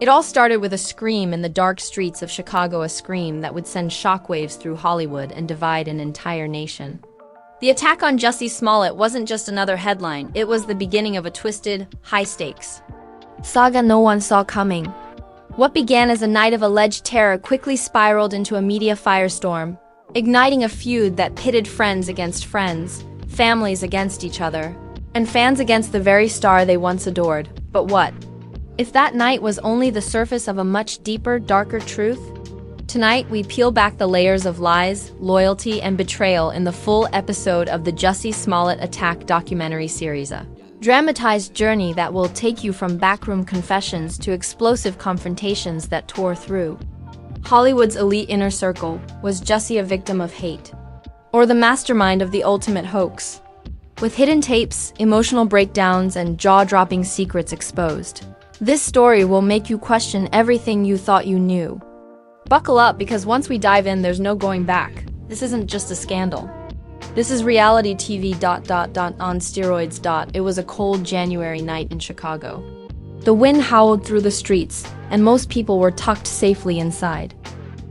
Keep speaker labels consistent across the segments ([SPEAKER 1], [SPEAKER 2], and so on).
[SPEAKER 1] It all started with a scream in the dark streets of Chicago, a scream that would send shockwaves through Hollywood and divide an entire nation. The attack on Jussie Smollett wasn't just another headline, it was the beginning of a twisted, high-stakes saga no one saw coming. What began as a night of alleged terror quickly spiraled into a media firestorm, igniting a feud that pitted friends against friends, families against each other, and fans against the very star they once adored. But what if that night was only the surface of a much deeper, darker truth? Tonight, we peel back the layers of lies, loyalty, and betrayal in the full episode of the Jussie Smollett attack documentary series, a dramatized journey that will take you from backroom confessions to explosive confrontations that tore through Hollywood's elite inner circle. Was Jussie a victim of hate, or the mastermind of the ultimate hoax? With hidden tapes, emotional breakdowns, and jaw-dropping secrets exposed, this story will make you question everything you thought you knew. Buckle up, because once we dive in, there's no going back. This isn't just a scandal. This is reality TV on steroids. It was a cold January night in Chicago. The wind howled through the streets, and most people were tucked safely inside.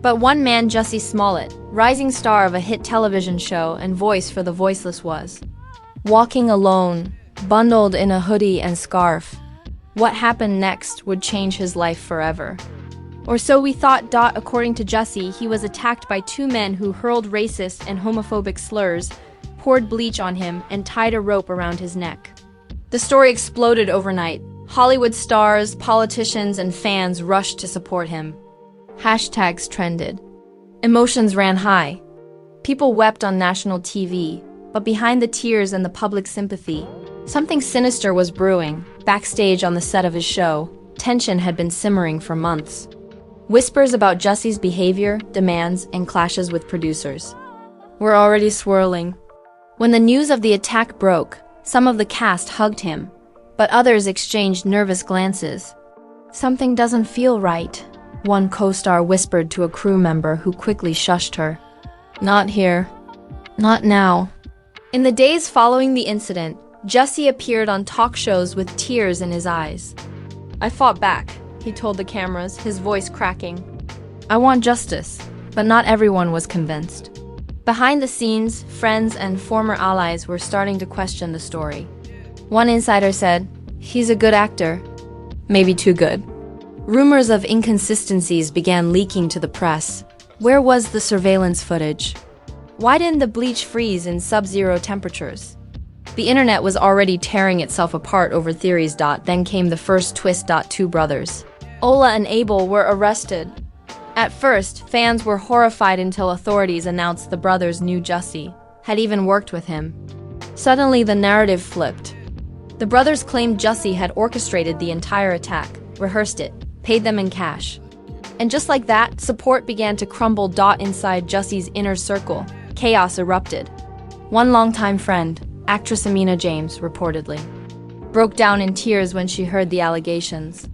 [SPEAKER 1] But one man, Jussie Smollett, rising star of a hit television show and voice for the voiceless, was walking alone, bundled in a hoodie and scarf. What happened next would change his life forever. Or so we thought. According to Jussie, he was attacked by two men who hurled racist and homophobic slurs, poured bleach on him, and tied a rope around his neck. The story exploded overnight. Hollywood stars, politicians, and fans rushed to support him. Hashtags trended. Emotions ran high. People wept on national TV, but behind the tears and the public sympathy, something sinister was brewing. Backstage on the set of his show, tension had been simmering for months. Whispers about Jussie's behavior, demands, and clashes with producers were already swirling. When the news of the attack broke, some of the cast hugged him, but others exchanged nervous glances. "Something doesn't feel right," one co-star whispered to a crew member who quickly shushed her. "Not here. Not now." In the days following the incident, Jussie appeared on talk shows with tears in his eyes. "I fought back," he told the cameras, his voice cracking. "I want justice," but not everyone was convinced. Behind the scenes, friends and former allies were starting to question the story. One insider said, "He's a good actor. Maybe too good." Rumors of inconsistencies began leaking to the press. Where was the surveillance footage? Why didn't the bleach freeze in sub-zero temperatures? The internet was already tearing itself apart over theories. Then came the first twist. Two brothers, Ola and Abel, were arrested. At first, fans were horrified until authorities announced the brothers knew Jussie, had even worked with him. Suddenly, the narrative flipped. The brothers claimed Jussie had orchestrated the entire attack, rehearsed it, paid them in cash. And just like that, support began to crumble. Inside Jussie's inner circle, chaos erupted. One longtime friend, actress Amina James, reportedly broke down in tears when she heard the allegations.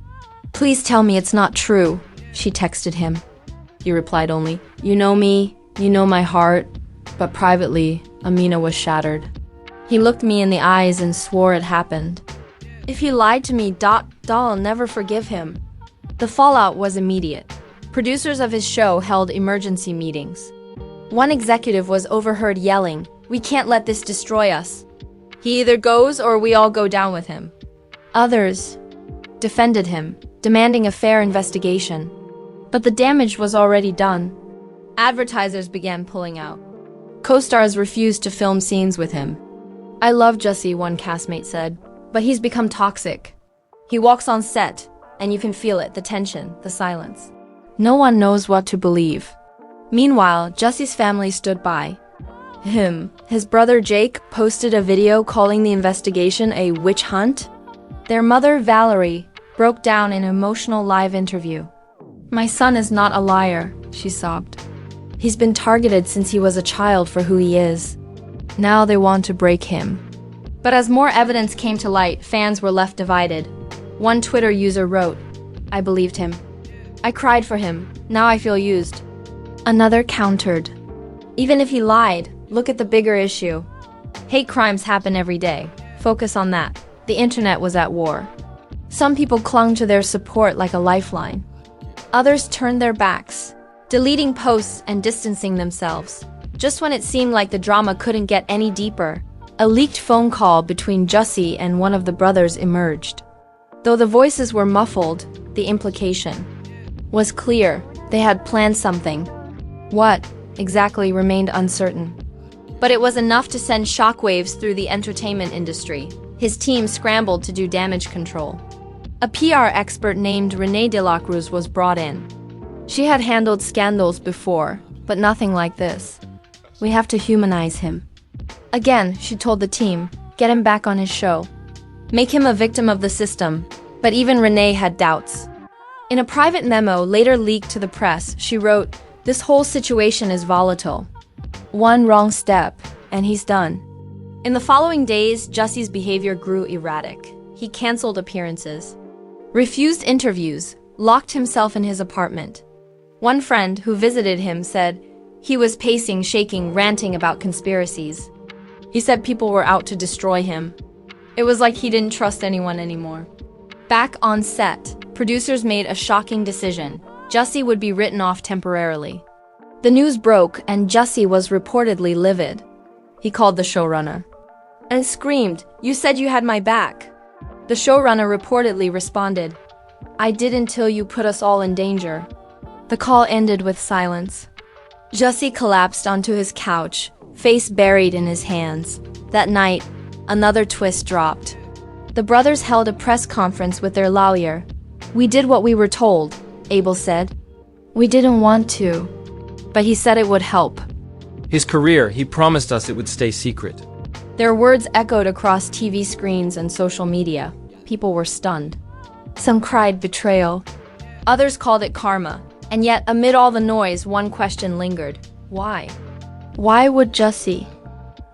[SPEAKER 1] "Please tell me it's not true," she texted him. He replied only, "You know me, you know my heart." But privately, Amina was shattered. "He looked me in the eyes and swore it happened. If he lied to me, I'll never forgive him." The fallout was immediate. Producers of his show held emergency meetings. One executive was overheard yelling, "We can't let this destroy us. He either goes or we all go down with him." Others defended him, demanding a fair investigation. But the damage was already done. Advertisers began pulling out. Co-stars refused to film scenes with him. "I love Jussie," one castmate said, "but he's become toxic. He walks on set, and you can feel it, the tension, the silence. No one knows what to believe." Meanwhile, Jussie's family stood by. His brother Jake posted a video calling the investigation a witch hunt. Their mother, Valerie, broke down in an emotional live interview. "My son is not a liar," she sobbed. "He's been targeted since he was a child for who he is. Now they want to break him." But as more evidence came to light, fans were left divided. One Twitter user wrote, "I believed him. I cried for him. Now I feel used." Another countered, "Even if he lied, look at the bigger issue. Hate crimes happen every day. Focus on that." The internet was at war. Some people clung to their support like a lifeline. Others turned their backs, deleting posts and distancing themselves. Just when it seemed like the drama couldn't get any deeper, a leaked phone call between Jussie and one of the brothers emerged. Though the voices were muffled, the implication was clear. They had planned something. What exactly remained uncertain. But it was enough to send shockwaves through the entertainment industry. His team scrambled to do damage control. A PR expert named Renee de la Cruz was brought in. She had handled scandals before, but nothing like this. We have to humanize him. Again, she told the team, get him back on his show. Make him a victim of the system. But even Renee had doubts. In a private memo later leaked to the press, she wrote, "This whole situation is volatile. One wrong step, and he's done." In the following days, Jussie's behavior grew erratic. He canceled appearances, refused interviews, locked himself in his apartment. One friend who visited him said he was pacing, shaking, ranting about conspiracies. He said people were out to destroy him. It was like he didn't trust anyone anymore. Back on set, producers made a shocking decision. Jussie would be written off temporarily. The news broke, and Jussie was reportedly livid. He called the showrunner and screamed, "You said you had my back." The showrunner reportedly responded, "I did until you put us all in danger." The call ended with silence. Jussie collapsed onto his couch, face buried in his hands. That night, another twist dropped. The brothers held a press conference with their lawyer. "We did what we were told," Abel said. "We didn't want to, but he said it would help."
[SPEAKER 2] His career, he promised us it would stay secret.
[SPEAKER 1] Their words echoed across TV screens and social media. People were stunned. Some cried betrayal. Others called it karma. And yet, amid all the noise, one question lingered. Why? Why would Jussie,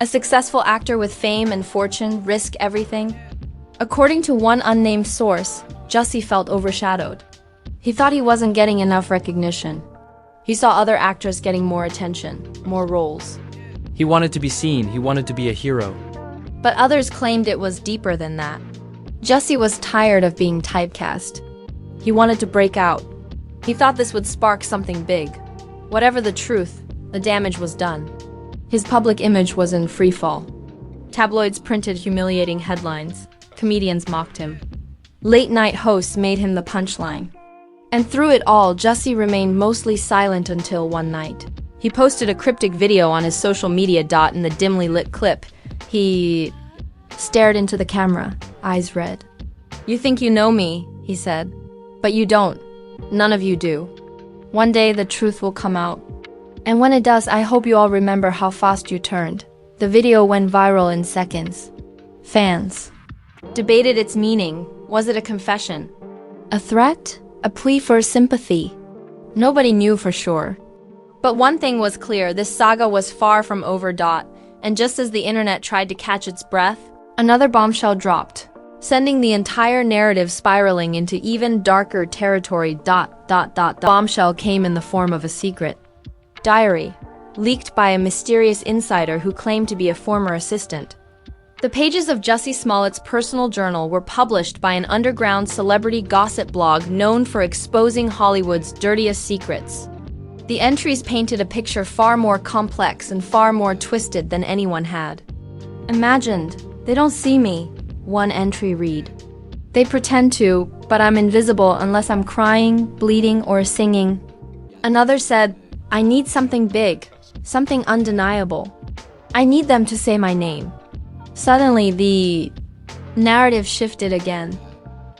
[SPEAKER 1] a successful actor with fame and fortune, risk everything? According to one unnamed source, Jussie felt overshadowed. He thought he wasn't getting enough recognition. He saw other actors getting more attention, more roles.
[SPEAKER 2] He wanted to be seen, he wanted to be a hero.
[SPEAKER 1] But others claimed it was deeper than that. Jussie was tired of being typecast. He wanted to break out. He thought this would spark something big. Whatever the truth, the damage was done. His public image was in freefall. Tabloids printed humiliating headlines. Comedians mocked him. Late-night hosts made him the punchline. And through it all, Jussie remained mostly silent until one night. He posted a cryptic video on his social media. In the dimly lit clip, he stared into the camera, eyes red. "You think you know me," he said, "but you don't. None of you do. One day the truth will come out. And when it does, I hope you all remember how fast you turned." The video went viral in seconds. Fans debated its meaning. Was it a confession? A threat? A plea for sympathy? Nobody knew for sure. But one thing was clear, this saga was far from over. And just as the internet tried to catch its breath, another bombshell dropped, sending the entire narrative spiraling into even darker territory. The bombshell came in the form of a secret diary, leaked by a mysterious insider who claimed to be a former assistant. The pages of Jussie Smollett's personal journal were published by an underground celebrity gossip blog known for exposing Hollywood's dirtiest secrets. The entries painted a picture far more complex and far more twisted than anyone had imagined. "They don't see me," one entry read. "They pretend to, but I'm invisible unless I'm crying, bleeding, or singing." Another said, "I need something big, something undeniable. I need them to say my name." Suddenly, the narrative shifted again.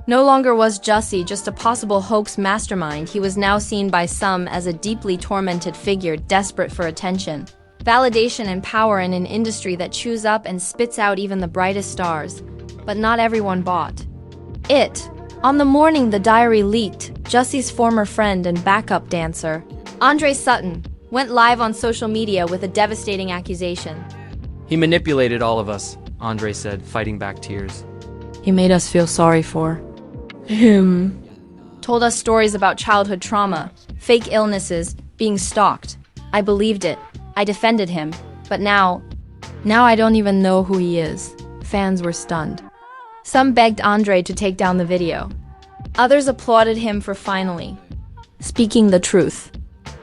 [SPEAKER 1] No longer was Jussie just a possible hoax mastermind. He was now seen by some as a deeply tormented figure desperate for attention, validation, and power in an industry that chews up and spits out even the brightest stars. But not everyone bought it. On the morning the diary leaked, Jussie's former friend and backup dancer, Andre Sutton, went live on social media with a devastating accusation.
[SPEAKER 2] He manipulated all of us, Andre said, fighting back tears.
[SPEAKER 1] "He made us feel sorry for him. Told us stories about childhood trauma, fake illnesses, being stalked. I believed it. I defended him. But now I don't even know who he is." Fans were stunned. Some begged Andre to take down the video. Others applauded him for finally speaking the truth.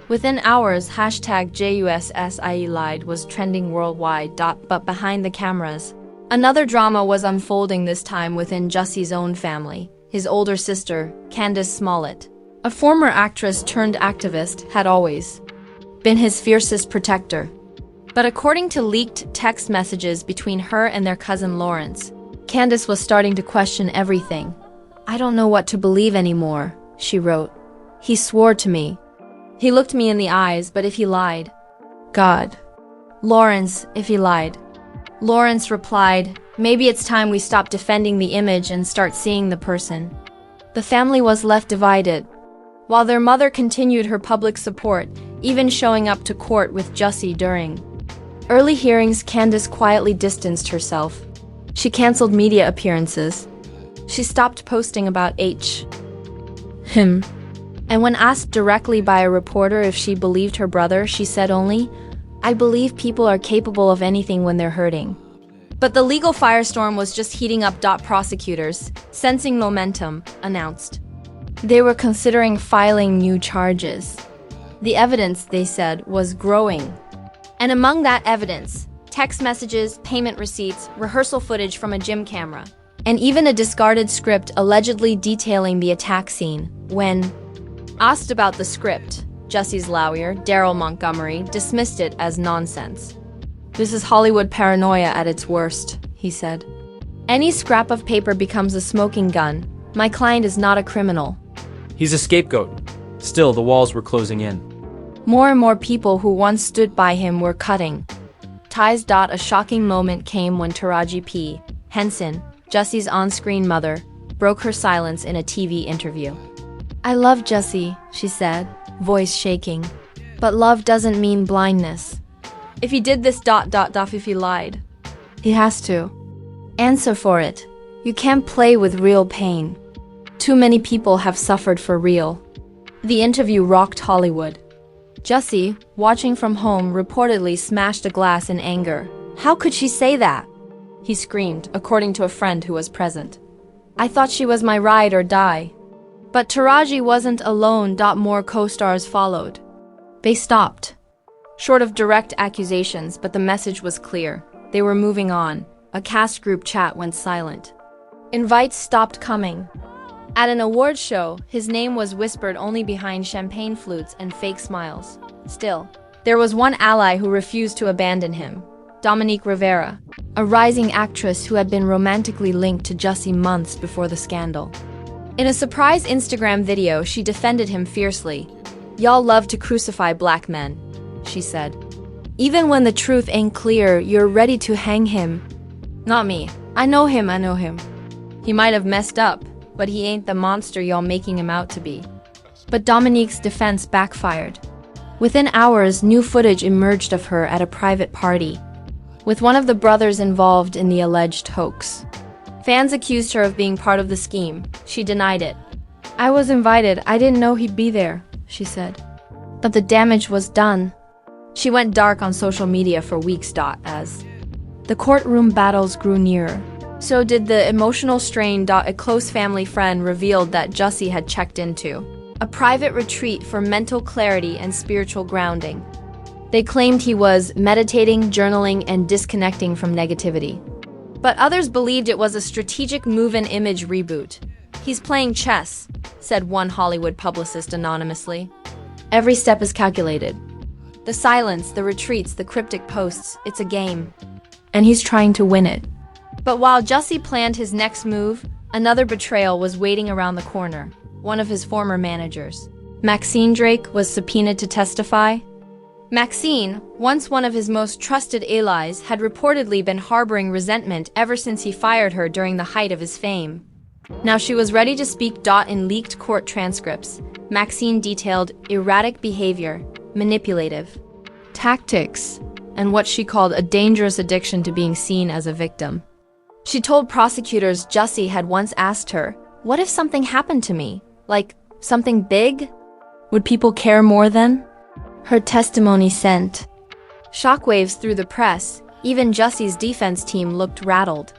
[SPEAKER 1] Within hours, #JUSSIE lied was trending worldwide. But behind the cameras, another drama was unfolding, this time within Jussie's own family. His older sister, Jussie Smollett, a former actress turned activist, had always been his fiercest protector. But according to leaked text messages between her and their cousin Lawrence, Candace was starting to question everything. "I don't know what to believe anymore," she wrote. "He swore to me. He looked me in the eyes, but if he lied, God. Lawrence, if he lied." Lawrence replied, "Maybe it's time we stop defending the image and start seeing the person." The family was left divided, while their mother continued her public support, even showing up to court with Jussie during early hearings. Candace quietly distanced herself. She canceled media appearances. She stopped posting about him. And when asked directly by a reporter if she believed her brother, she said only, "I believe people are capable of anything when they're hurting." But the legal firestorm was just heating up. Prosecutors, sensing momentum, announced they were considering filing new charges. The evidence, they said, was growing. And among that evidence, text messages, payment receipts, rehearsal footage from a gym camera, and even a discarded script allegedly detailing the attack scene. When asked about the script, Jussie's lawyer, Daryl Montgomery, dismissed it as nonsense. "This is Hollywood paranoia at its worst," he said. "Any scrap of paper becomes a smoking gun. My client is not a criminal.
[SPEAKER 2] He's a scapegoat." Still, the walls were closing in.
[SPEAKER 1] More and more people who once stood by him were cutting ties. A shocking moment came when Taraji P. Henson, Jussie's on-screen mother, broke her silence in a TV interview. "I love Jussie," she said, voice shaking. "But love doesn't mean blindness. If he did this ... if he lied, he has to answer for it. You can't play with real pain. Too many people have suffered for real." The interview rocked Hollywood. Jussie, watching from home, reportedly smashed a glass in anger. "How could she say that?" he screamed, according to a friend who was present. "I thought she was my ride or die." But Taraji wasn't alone. More co-stars followed. They stopped short of direct accusations, but the message was clear. They were moving on. A cast group chat went silent. Invites stopped coming. At an awards show, his name was whispered only behind champagne flutes and fake smiles. Still, there was one ally who refused to abandon him: Dominique Rivera, a rising actress who had been romantically linked to Jussie months before the scandal. In a surprise Instagram video, she defended him fiercely. "Y'all love to crucify black men," she said. "Even when the truth ain't clear, you're ready to hang him." "Not me. I know him. He might have messed up, but he ain't the monster y'all making him out to be." But Dominique's defense backfired. Within hours, new footage emerged of her at a private party, with one of the brothers involved in the alleged hoax. Fans accused her of being part of the scheme. She denied it. "I was invited. I didn't know he'd be there," she said. But the damage was done. She went dark on social media for weeks. As the courtroom battles grew nearer, so did the emotional strain. A close family friend revealed that Jussie had checked into a private retreat for mental clarity and spiritual grounding. They claimed he was meditating, journaling, and disconnecting from negativity. But others believed it was a strategic move-in image reboot. "He's playing chess," said one Hollywood publicist anonymously. "Every step is calculated. The silence, the retreats, the cryptic posts, it's a game. And he's trying to win it." But while Jussie planned his next move, another betrayal was waiting around the corner. One of his former managers, Maxine Drake, was subpoenaed to testify. Maxine, once one of his most trusted allies, had reportedly been harboring resentment ever since he fired her during the height of his fame. Now she was ready to speak. In leaked court transcripts, Maxine detailed erratic behavior, manipulative tactics, and what she called a dangerous addiction to being seen as a victim. She told prosecutors Jussie had once asked her, "What if something happened to me? Like, something big? Would people care more then?" Her testimony sent shockwaves through the press. Even Jussie's defense team looked rattled.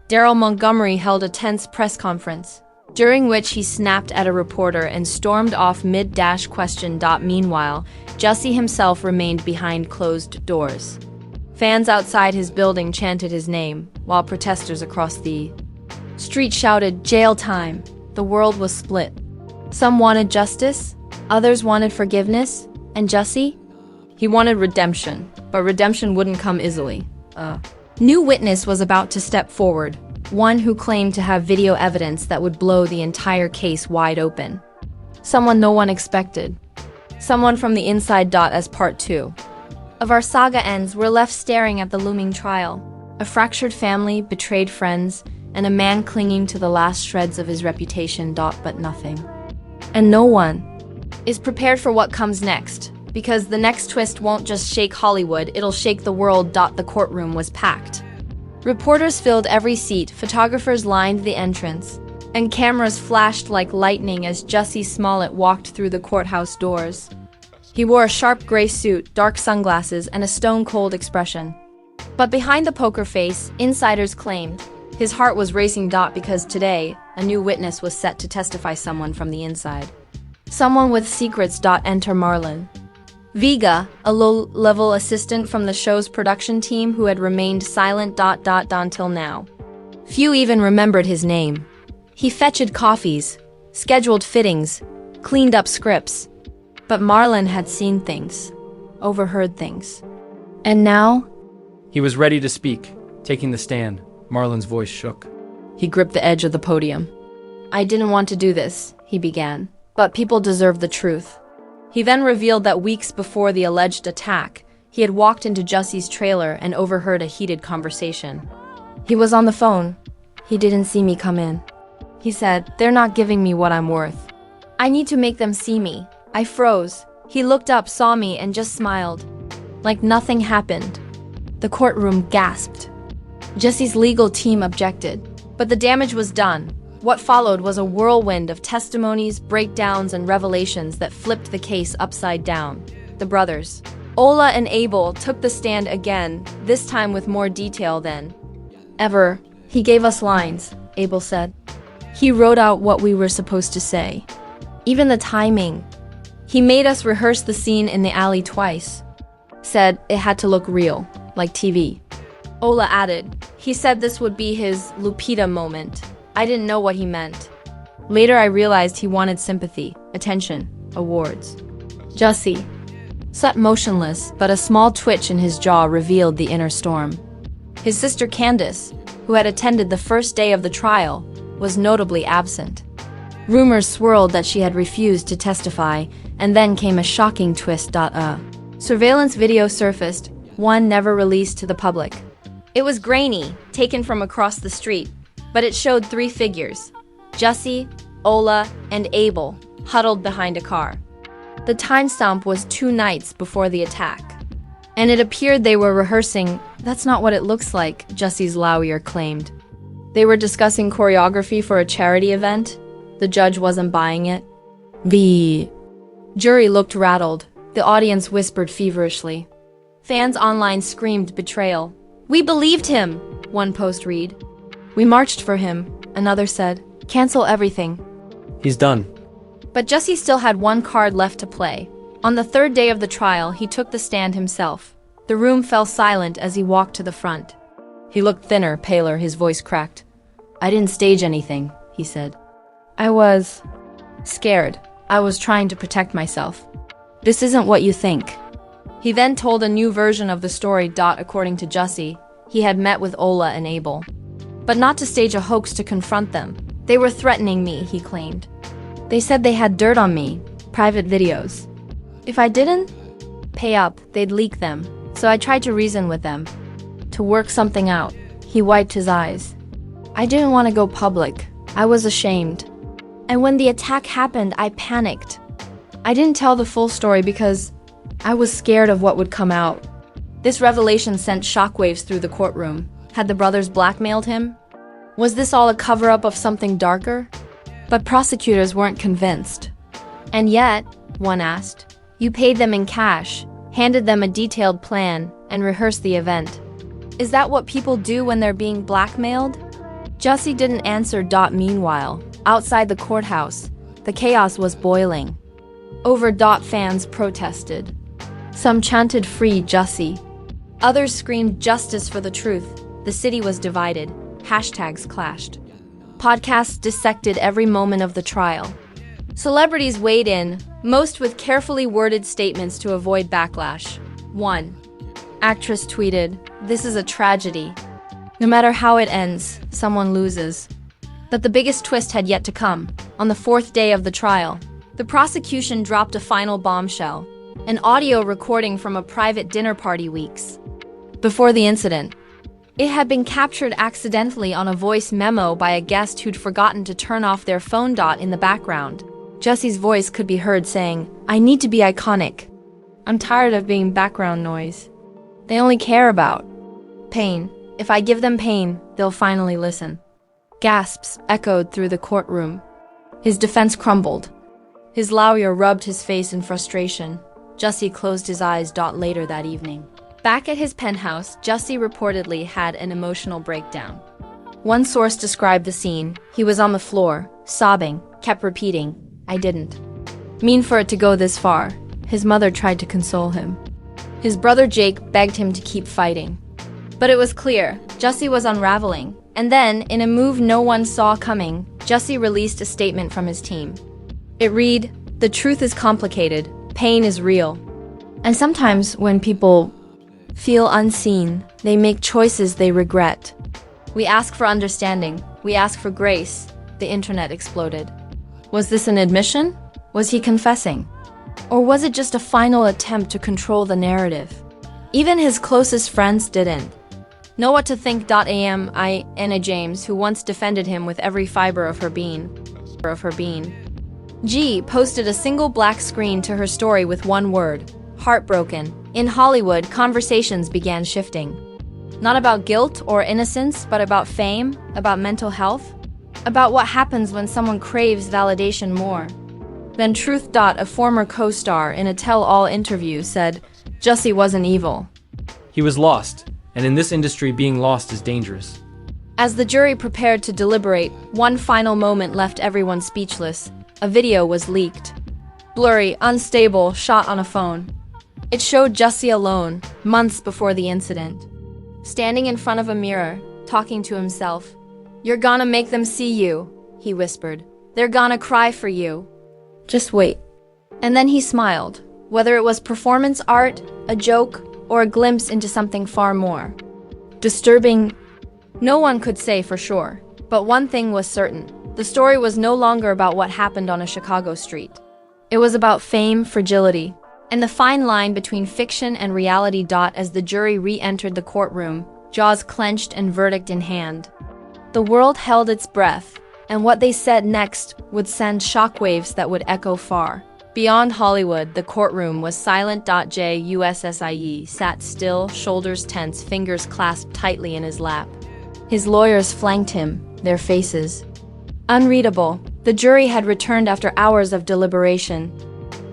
[SPEAKER 1] Daryl Montgomery held a tense press conference, during which he snapped at a reporter and stormed off mid-question. Meanwhile, Jussie himself remained behind closed doors. Fans outside his building chanted his name, while protesters across the street shouted, "Jail time." The world was split. Some wanted justice, others wanted forgiveness, and Jussie? He wanted redemption, but redemption wouldn't come easily. New witness was about to step forward, one who claimed to have video evidence that would blow the entire case wide open. Someone no one expected. Someone from the inside. As part 2 of our saga ends, we're left staring at the looming trial. A fractured family, betrayed friends, and a man clinging to the last shreds of his reputation. But nothing. And no one is prepared for what comes next, because the next twist won't just shake Hollywood, it'll shake the world. The courtroom was packed. Reporters filled every seat, photographers lined the entrance, and cameras flashed like lightning as Jussie Smollett walked through the courthouse doors. He wore a sharp gray suit, dark sunglasses, and a stone-cold expression. But behind the poker face, insiders claimed his heart was racing. Because today, a new witness was set to testify, someone from the inside. Someone with secrets. Enter Marlon Vega, a low-level assistant from the show's production team who had remained silent. Until now. Few even remembered his name. He fetched coffees, scheduled fittings, cleaned up scripts. But Marlon had seen things, overheard things. And now?
[SPEAKER 2] He was ready to speak, taking the stand. Marlon's voice shook.
[SPEAKER 1] He gripped the edge of the podium. "I didn't want to do this," he began, "but people deserve the truth." He then revealed that weeks before the alleged attack, he had walked into Jussie's trailer and overheard a heated conversation. He was on the phone. "He didn't see me come in," he said. "They're not giving me what I'm worth. I need to make them see me." I froze. He looked up, saw me, and just smiled. Like nothing happened. The courtroom gasped. Jussie's legal team objected, but the damage was done. What followed was a whirlwind of testimonies, breakdowns, and revelations that flipped the case upside down. The brothers, Ola and Abel, took the stand again, this time with more detail than ever. "He gave us lines," Abel said. "He wrote out what we were supposed to say. Even the timing. He made us rehearse the scene in the alley twice. Said it had to look real, like TV." Ola added, "He said this would be his Lupita moment. I didn't know what he meant. Later I realized he wanted sympathy, attention, awards." Jussie sat motionless, but a small twitch in his jaw revealed the inner storm. His sister Candace, who had attended the first day of the trial, was notably absent. Rumors swirled that she had refused to testify, and then came a shocking twist. A surveillance video surfaced, one never released to the public. It was grainy, taken from across the street, but it showed 3 figures: Jussie, Ola, and Abel, huddled behind a car. The timestamp was 2 nights before the attack. And it appeared they were rehearsing. "That's not what it looks like," Jussie's lawyer claimed. They were discussing choreography for a charity event. The judge wasn't buying it. The jury looked rattled. The audience whispered feverishly. Fans online screamed betrayal. "We believed him," one post read. "We marched for him," another said. "Cancel everything."
[SPEAKER 2] He's done.
[SPEAKER 1] But Jussie still had one card left to play. On the 3rd day of the trial, he took the stand himself. The room fell silent as he walked to the front. He looked thinner, paler, his voice cracked. "I didn't stage anything," he said. "I was scared. I was trying to protect myself. This isn't what you think." He then told a new version of the story. According to Jussie, he had met with Ola and Abel. But not to stage a hoax, to confront them. "They were threatening me," he claimed. "They said they had dirt on me, private videos. If I didn't pay up, they'd leak them. So I tried to reason with them, to work something out." He wiped his eyes. "I didn't want to go public. I was ashamed. And when the attack happened, I panicked. I didn't tell the full story because I was scared of what would come out." This revelation sent shockwaves through the courtroom. Had the brothers blackmailed him? Was this all a cover-up of something darker? But prosecutors weren't convinced. "And yet," one asked, "you paid them in cash, handed them a detailed plan, and rehearsed the event. Is that what people do when they're being blackmailed?" Jussie didn't answer. Meanwhile, outside the courthouse, the chaos was boiling. Over. Fans protested. Some chanted "Free Jussie." Others screamed "Justice for the truth." The city was divided. Hashtags clashed. Podcasts dissected every moment of the trial. Celebrities weighed in, most with carefully worded statements to avoid backlash. One actress tweeted, "This is a tragedy. No matter how it ends, someone loses." But the biggest twist had yet to come. On the fourth day of the trial, the prosecution dropped a final bombshell, an audio recording from a private dinner party weeks before the incident. It had been captured accidentally on a voice memo by a guest who'd forgotten to turn off their phone. In the background, Jussie's voice could be heard saying, "I need to be iconic. I'm tired of being background noise. They only care about pain. If I give them pain, they'll finally listen." Gasps echoed through the courtroom. His defense crumbled. His lawyer rubbed his face in frustration. Jussie closed his eyes. Later that evening, back at his penthouse, Jussie reportedly had an emotional breakdown. One source described the scene. He was on the floor, sobbing, kept repeating, "I didn't mean for it to go this far." His mother tried to console him. His brother Jake begged him to keep fighting. But it was clear, Jussie was unraveling. And then, in a move no one saw coming, Jussie released a statement from his team. It read, "The truth is complicated. Pain is real. And sometimes when people feel unseen, they make choices they regret. We ask for understanding. We ask for grace." The internet exploded. Was this an admission? Was he confessing? Or was it just a final attempt to control the narrative? Even his closest friends didn't know what to think. Anna James, who once defended him with every fiber of her being, G posted a single black screen to her story with one word: heartbroken. In Hollywood, conversations began shifting. Not about guilt or innocence, but about fame, about mental health, about what happens when someone craves validation more. Then Truth. A former co-star in a tell-all interview said, "Jussie wasn't evil.
[SPEAKER 2] He was lost, and in this industry being lost is dangerous."
[SPEAKER 1] As the jury prepared to deliberate, one final moment left everyone speechless. A video was leaked. Blurry, unstable, shot on a phone. It showed Jussie alone, months before the incident, standing in front of a mirror, talking to himself. "You're gonna make them see you," he whispered. "They're gonna cry for you. Just wait." And then he smiled, whether it was performance art, a joke, or a glimpse into something far more disturbing. No one could say for sure, but one thing was certain. The story was no longer about what happened on a Chicago street. It was about fame, fragility, and the fine line between fiction and reality. As the jury re-entered the courtroom, jaws clenched and verdict in hand, the world held its breath, and what they said next would send shockwaves that would echo far. Beyond Hollywood, the courtroom was silent. Jussie sat still, shoulders tense, fingers clasped tightly in his lap. His lawyers flanked him, their faces unreadable. The jury had returned after hours of deliberation.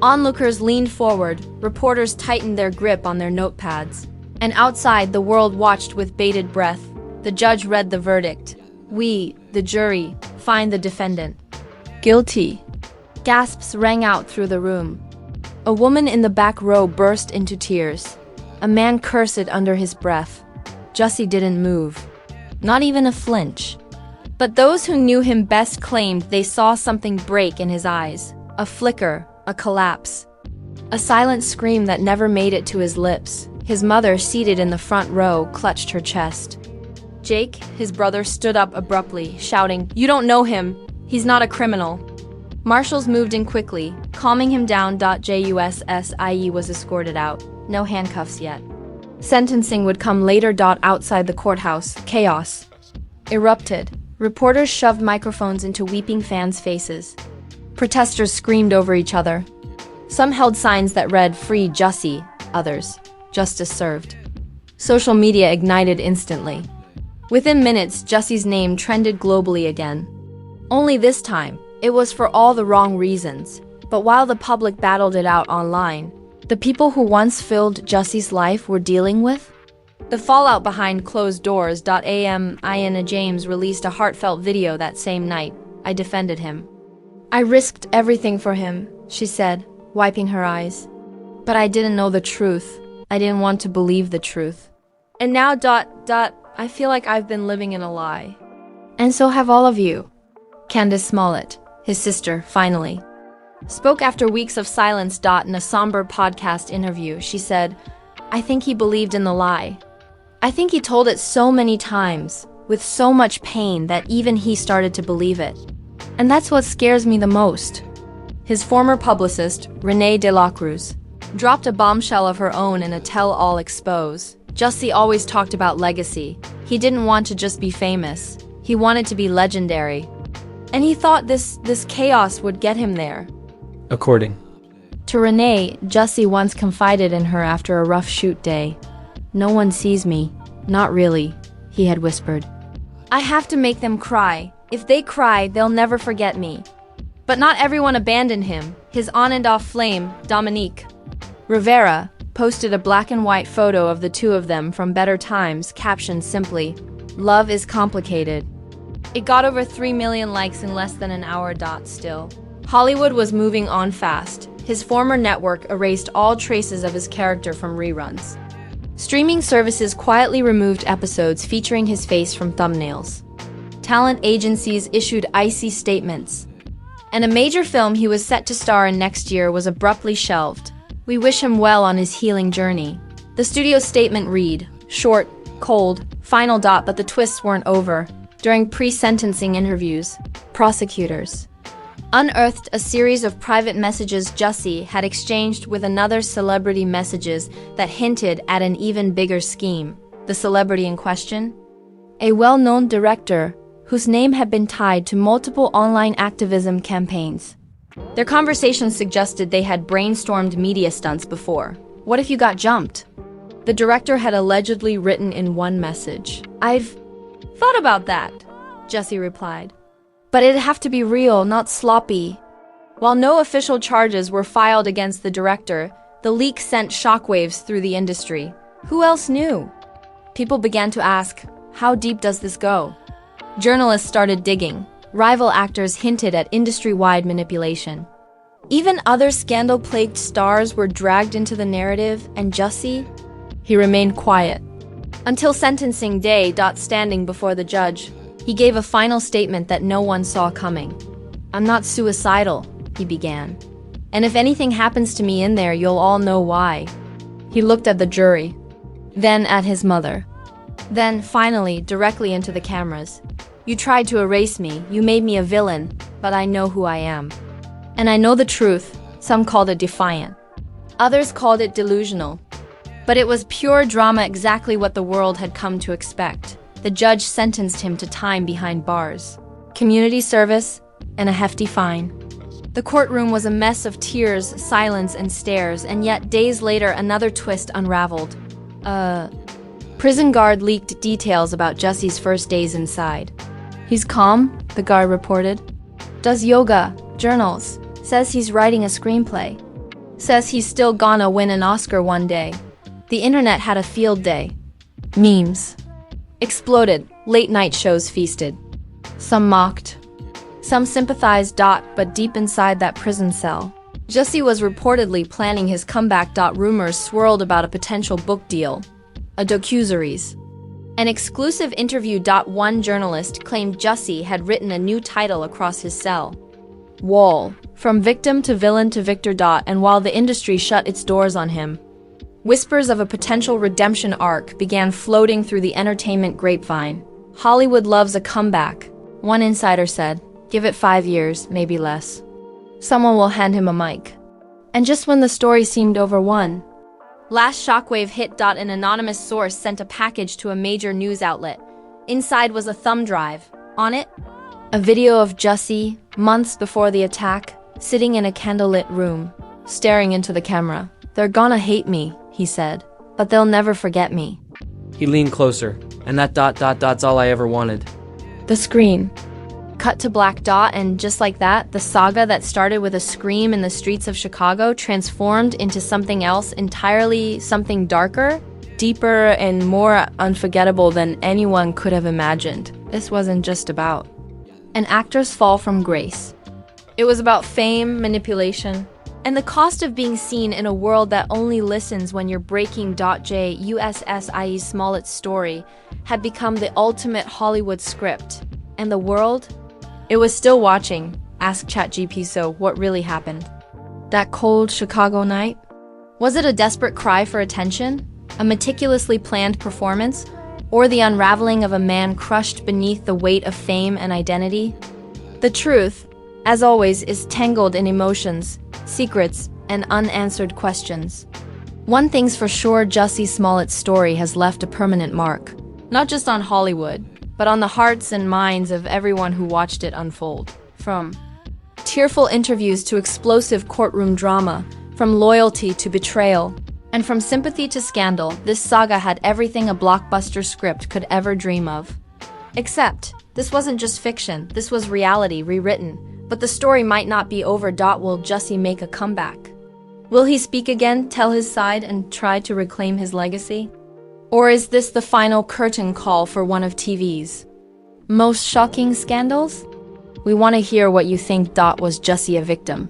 [SPEAKER 1] Onlookers leaned forward, reporters tightened their grip on their notepads. And outside, the world watched with bated breath. The judge read the verdict. "We, the jury, find the defendant guilty." Gasps rang out through the room. A woman in the back row burst into tears. A man cursed under his breath. Jussie didn't move, not even a flinch. But those who knew him best claimed they saw something break in his eyes. A flicker, a collapse. A silent scream that never made it to his lips. His mother, seated in the front row, clutched her chest. Jake, his brother, stood up abruptly, shouting, "You don't know him. He's not a criminal." Marshals moved in quickly, calming him down. Jussie was escorted out. No handcuffs yet. Sentencing would come later. Outside the courthouse, chaos erupted. Reporters shoved microphones into weeping fans' faces. Protesters screamed over each other. Some held signs that read, "Free Jussie," others, "Justice served." Social media ignited instantly. Within minutes, Jussie's name trended globally again. Only this time, it was for all the wrong reasons. But while the public battled it out online, the people who once filled Jussie's life were dealing with The fallout behind closed doors. Ina James released a heartfelt video that same night. I defended him. I risked everything for him, she said, wiping her eyes. But I didn't know the truth. I didn't want to believe the truth. And now I feel like I've been living in a lie. And so have all of you. Candace Smollett, his sister, finally spoke after weeks of silence. In a somber podcast interview, she said, I think he believed in the lie. I think he told it so many times, with so much pain, that even he started to believe it. And that's what scares me the most. His former publicist, Renee de la Cruz, dropped a bombshell of her own in a tell-all expose. Jussie always talked about legacy. He didn't want to just be famous. He wanted to be legendary. And he thought this chaos would get him there.
[SPEAKER 2] According
[SPEAKER 1] to Renee, Jussie once confided in her after a rough shoot day. No one sees me. Not really, he had whispered. I have to make them cry. If they cry, they'll never forget me. But not everyone abandoned him. His on and off flame, Dominique Rivera, posted a black and white photo of the two of them from Better Times, captioned simply, "Love is complicated." It got over 3 million likes in less than an hour. Still, Hollywood was moving on fast. His former network erased all traces of his character from reruns. Streaming services quietly removed episodes featuring his face from thumbnails. Talent agencies issued icy statements. And a major film he was set to star in next year was abruptly shelved. We wish him well on his healing journey. The studio statement read, short, cold, final. But the twists weren't over. During pre-sentencing interviews, prosecutors unearthed a series of private messages Jussie had exchanged with another celebrity, messages that hinted at an even bigger scheme. The celebrity in question? A well-known director whose name had been tied to multiple online activism campaigns. Their conversations suggested they had brainstormed media stunts before. What if you got jumped? The director had allegedly written in one message. I've thought about that, Jussie replied. But it'd have to be real, not sloppy. While no official charges were filed against the director, the leak sent shockwaves through the industry. Who else knew? People began to ask, how deep does this go? Journalists started digging. Rival actors hinted at industry-wide manipulation. Even other scandal-plagued stars were dragged into the narrative, and Jussie? He remained quiet. Until sentencing day. Standing before the judge, he gave a final statement that no one saw coming. I'm not suicidal, he began. And if anything happens to me in there, you'll all know why. He looked at the jury, then at his mother. Then, finally, directly into the cameras. You tried to erase me, you made me a villain, but I know who I am. And I know the truth. Some called it defiant. Others called it delusional. But it was pure drama, exactly what the world had come to expect. The judge sentenced him to time behind bars, community service, and a hefty fine. The courtroom was a mess of tears, silence, and stares, and yet days later another twist unraveled. Prison guard leaked details about Jussie's first days inside. He's calm, the guard reported. Does yoga, journals, says he's writing a screenplay. Says he's still gonna win an Oscar one day. The internet had a field day. Memes exploded, late-night shows feasted. Some mocked. Some sympathized. But deep inside that prison cell, Jussie was reportedly planning his comeback. Rumors swirled about a potential book deal, a docuseries. An exclusive interview. One journalist claimed Jussie had written a new title across his cell. Wall, from victim to villain to victor. And while the industry shut its doors on him, whispers of a potential redemption arc began floating through the entertainment grapevine. Hollywood loves a comeback, one insider said. Give it 5 years, maybe less. Someone will hand him a mic. And just when the story seemed over, one last shockwave hit. An anonymous source sent a package to a major news outlet. Inside was a thumb drive. On it, a video of Jussie, months before the attack, sitting in a candlelit room, staring into the camera. They're gonna hate me, he said, but they'll never forget me.
[SPEAKER 2] he leaned closer, and that's all I ever wanted.
[SPEAKER 1] The screen. Cut to black. And just like that, the saga that started with a scream in the streets of Chicago transformed into something else entirely, something darker, deeper and more unforgettable than anyone could have imagined. This wasn't just about an actor's fall from grace. It was about fame, manipulation, and the cost of being seen in a world that only listens when you're breaking. Jussie Smollett's story had become the ultimate Hollywood script. And the world? It was still watching. Ask ChatGPT, so what really happened? That cold Chicago night? Was it a desperate cry for attention? A meticulously planned performance? Or the unraveling of a man crushed beneath the weight of fame and identity? The truth, as always, is tangled in emotions, secrets, and unanswered questions. One thing's for sure, Jussie Smollett's story has left a permanent mark. Not just on Hollywood, but on the hearts and minds of everyone who watched it unfold. From tearful interviews to explosive courtroom drama, from loyalty to betrayal, and from sympathy to scandal, this saga had everything a blockbuster script could ever dream of. Except, this wasn't just fiction, this was reality rewritten. But the story might not be over. Will Jussie make a comeback? Will he speak again, tell his side, and try to reclaim his legacy? Or is this the final curtain call for one of TV's most shocking scandals? We want to hear what you think. Was Jussie a victim?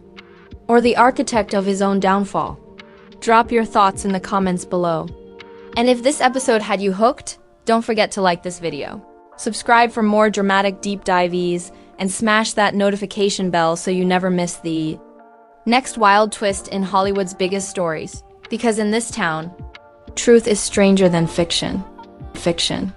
[SPEAKER 1] Or the architect of his own downfall? Drop your thoughts in the comments below. And if this episode had you hooked, don't forget to like this video. Subscribe for more dramatic deep dives, and smash that notification bell so you never miss the next wild twist in Hollywood's biggest stories. Because in this town, truth is stranger than fiction. Fiction.